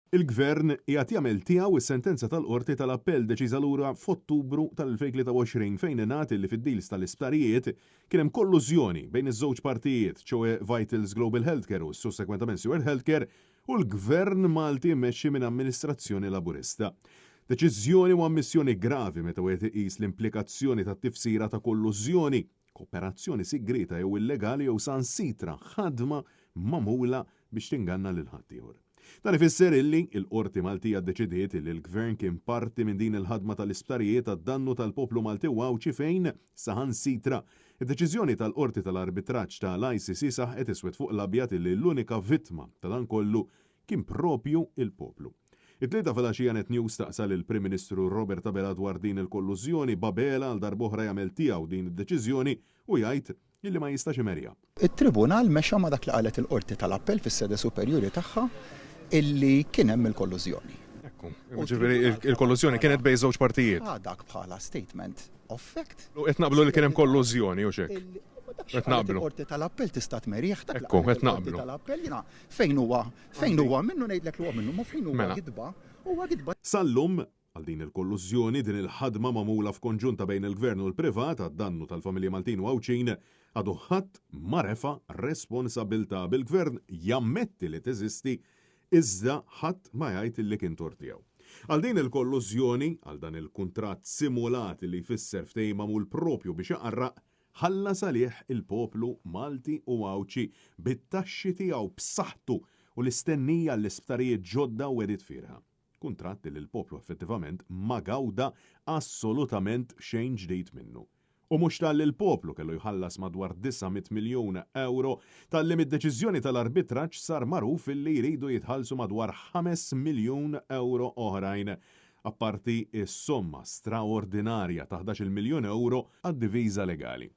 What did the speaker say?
Il-Gvern qiegħed jagħmel tiegħu is-sentenza tal-Qorti tal-Appell deċiża lura f'Ottubru tal-2023 fejn ingħati li fid-deals tal-isptarijiet kien hemm kollużjoni bejn iż-żewġ partijiet, ċewwe Vitals Global Healthcare u sussekwentament Stewart Healthcare u l-Gvern Malti mmexxi minn amministrazzjoni laburista. Deċiżjoni u ammissjoni gravi meta wieħed iqis l-implikazzjoni tat-tifsira ta' kollużjoni, kooperazzjoni sigrita jew illegali jew sansitra ħadma magħmula biex tinganna lil ħaddieħor. Dan ifisser illi l-Qorti Maltija ddeċidiet li l-Gvern kien parti minn din il-ħadma tal-isptarijiet għad-dannu tal-poplu Malti Wawċi fejn saħansitra. Id-deċiżjoni tal-Qorti tal-Arbitraġġ tal-ICC saħqet iswed fuq l-abjad li l-unika vittma ta' dan kollu kien propju il-poplu. It-tlieta filgħaxija Net News taqsal il-Prim Ministru Robert Abela dwar din il-kollużjoni Babela għal darb'oħra jagħmel tiegħu din id-deċiżjoni u jgħid illi ma jistax imerja. Il-Tribunal mexa ma dak li qalet il-Qorti tal-Appell fis-sede superjuri tagħha illi kien hemm il-kollużjoni. Ekku, il-kollużjoni kienet bejn żewġ partijiet. Dak bħala statement of fact. Qed naqblu li kien hemm kollużjoni u xek. Qed naqblu. Il-Qorti tal-Appell tista' tmerieħ dak Ekku, qed naqblu. tal-Appell jiena fejn huwa minnu ngħidlek li huwa minnu ma fejn huwa gidba. Sallum għal din il-kollużjoni din il-ħadma magħmula f'konġunta bejn il-Gvern u l-privat għad-dannu tal-familja Maltin Wawċin għadu ħadd ma refa' responsabilità bil-Gvern jammetti li teżisti iżda ħadd ma jgħid li kien tort tiegħu. Għal din il-kollużjoni, għal dan il-kuntratt simulat li jfisser ftehim magħmul propju biex jaqarraq, ħalla salih il-poplu Malti u Wawċi bit-taxxi tiegħu b'saħħtu u l-istennija l-isptarijiet ġodda u edit firħa. Kuntratt li l-poplu effettivament ma gawda assolutament xejn ġdid minnu. U mhux tal il-poplu kellu jħallas madwar 900 miljun euro tal-li mid-deċiżjoni tal-arbitraġġ sar magħruf illi jridu jitħallsu madwar 5 miljun euro oħrajn, apparti is-somma straordinarja ta' 11 miljun euro għad-diviża legali.